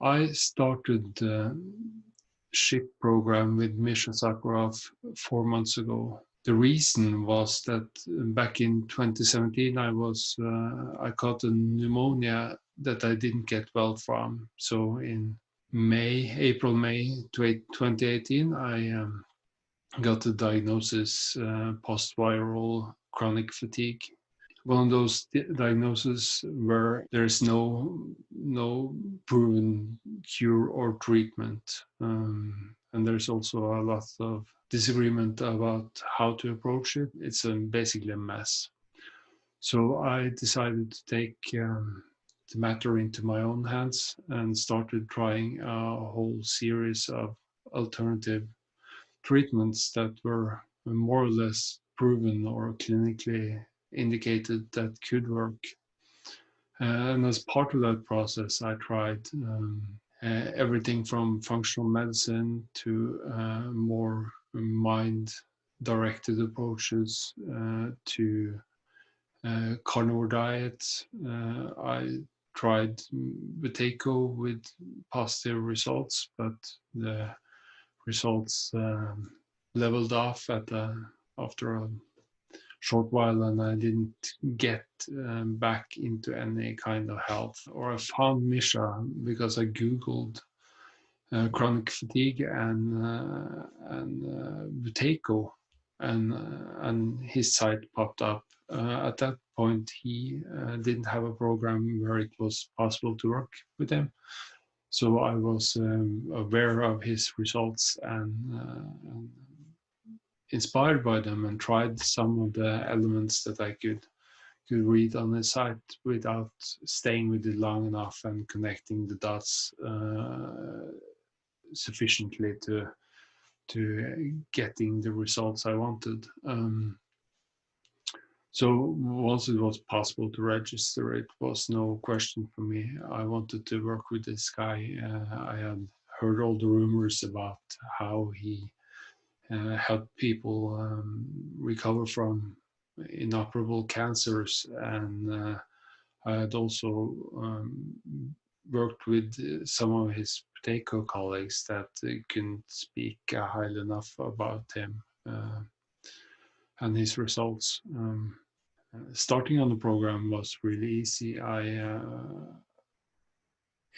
I started the SHIP program with Misha Sakharov 4 months ago. The reason was that back in 2017, I caught a pneumonia that I didn't get well from. So in April-May 2018, I got the diagnosis post-viral chronic fatigue. One of those diagnoses where there's no proven cure or treatment. And there's also a lot of disagreement about how to approach it. It's basically a mess. So I decided to take the matter into my own hands and started trying a whole series of alternative treatments that were more or less proven or clinically indicated that could work. And as part of that process, I tried everything from functional medicine to more mind-directed approaches to carnivore diets. I tried Buteyko with positive results, but the results leveled off after a short while, and I didn't get back into any kind of health. Or I found Misha because I Googled chronic fatigue and Buteyko, and his site popped up. At that point, he didn't have a program where it was possible to work with him. So I was aware of his results and inspired by them, and tried some of the elements that I could read on the site without staying with it long enough and connecting the dots sufficiently to getting the results I wanted. So once it was possible to register, it was no question for me. I wanted to work with this guy. I had heard all the rumors about how he helped people recover from inoperable cancers, and I had also worked with some of his Buteyko colleagues that couldn't speak highly enough about him and his results. Starting on the program was really easy.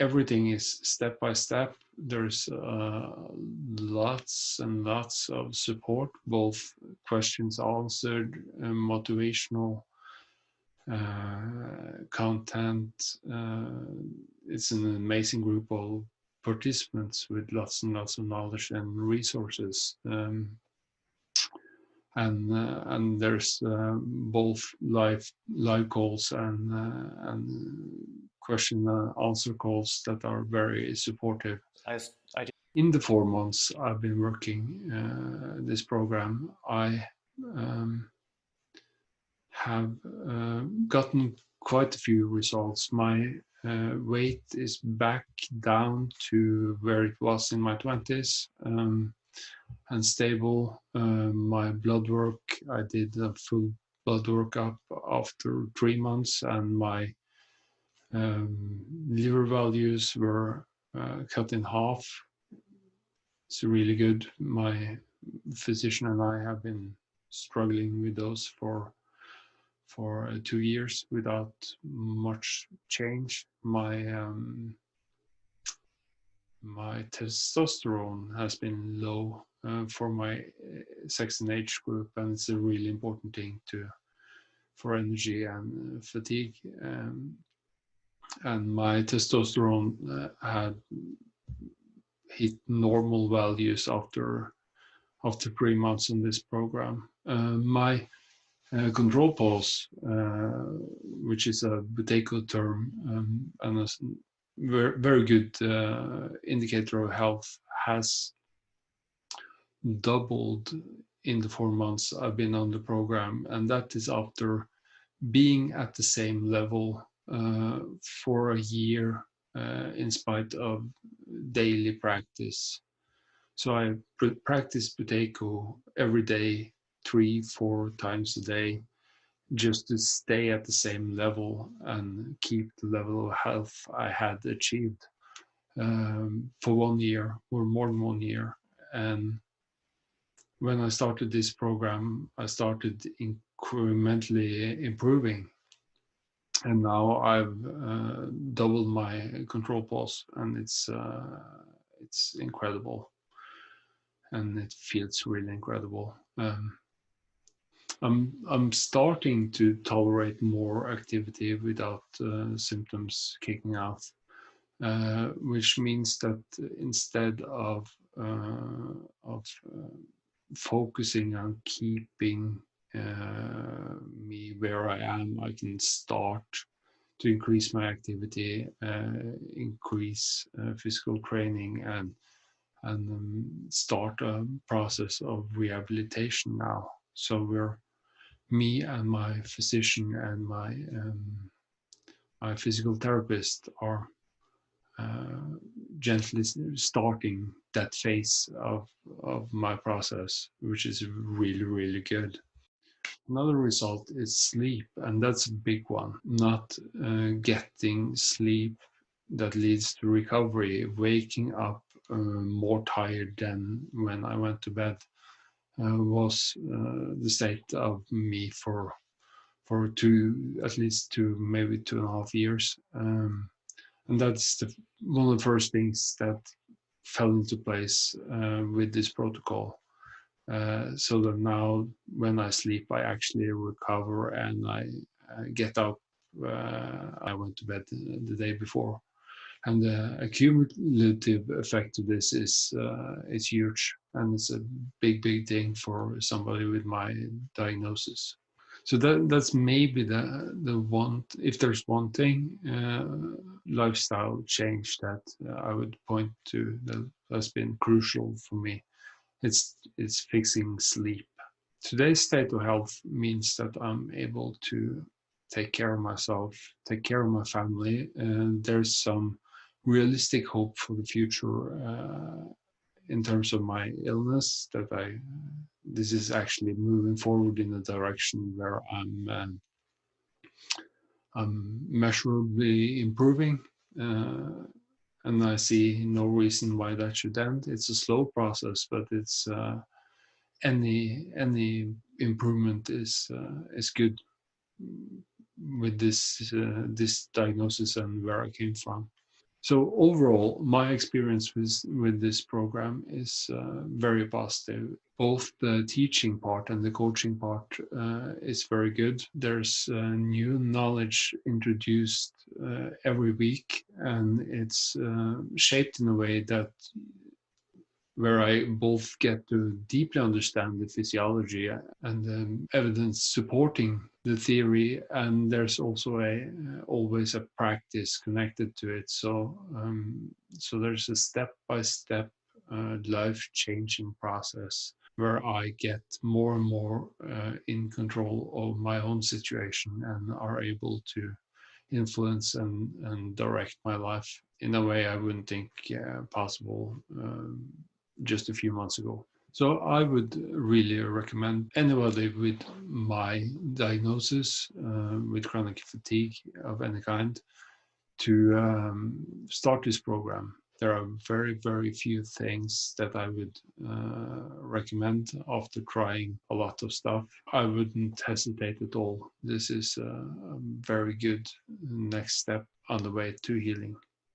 Everything is step by step. There's lots and lots of support, both questions answered, motivational content. It's an amazing group of participants with lots and lots of knowledge and resources. And there's both live calls and question and answer calls that are very supportive. In the 4 months I've been working this program, I have gotten quite a few results. My weight is back down to where it was in my 20s. And stable. My blood work, I did a full blood workup after 3 months, and my liver values were cut in half. It's really good. My physician and I have been struggling with those for 2 years without much change. My testosterone has been low for my sex and age group, and it's a really important thing for energy and fatigue. And my testosterone had hit normal values after 3 months on this program. My control pulse, which is a Buteyko term and a very good indicator of health, has doubled in the 4 months I've been on the program, and that is after being at the same level for a year in spite of daily practice. So I practice Buteyko every day, 3-4 times a day, just to stay at the same level and keep the level of health I had achieved. for 1 year or more than 1 year. And when I started this program, I started incrementally improving. And now I've doubled my control pulse, and it's incredible, and it feels really incredible. I'm starting to tolerate more activity without symptoms kicking off, which means that instead of focusing on keeping me where I am, I can start to increase my activity, increase physical training, and start a process of rehabilitation now. So me and my physician and my physical therapist are gently starting that phase of my process, which is really, really good. Another result is sleep, and that's a big one. Not getting sleep that leads to recovery, waking up more tired than when I went to bed, was the state of me for at least 2, maybe 2.5 years. And that's one of the first things that fell into place with this protocol. So that now when I sleep, I actually recover and I get up. I went to bed the day before. And the cumulative effect of this is huge, and it's a big thing for somebody with my diagnosis. So that's maybe the one, if there's one thing, lifestyle change that I would point to that has been crucial for me. It's fixing sleep. Today's state of health means that I'm able to take care of myself, take care of my family, and there's some realistic hope for the future in terms of my illness, that this is actually moving forward in a direction where I'm measurably improving, and I see no reason why that should end. It's a slow process, but it's any improvement is good with this diagnosis and where I came from. So overall, my experience with this program is very positive. Both the teaching part and the coaching part is very good. There's new knowledge introduced every week, and it's shaped in a way that where I both get to deeply understand the physiology and the evidence supporting the theory, and there's also always a practice connected to it. So there's a step-by-step life-changing process where I get more and more in control of my own situation and are able to influence and direct my life in a way I wouldn't think possible just a few months ago. So I would really recommend anybody with my diagnosis, with chronic fatigue of any kind, to start this program. There are very, very few things that I would recommend after trying a lot of stuff. I wouldn't hesitate at all. This is a very good next step on the way to healing.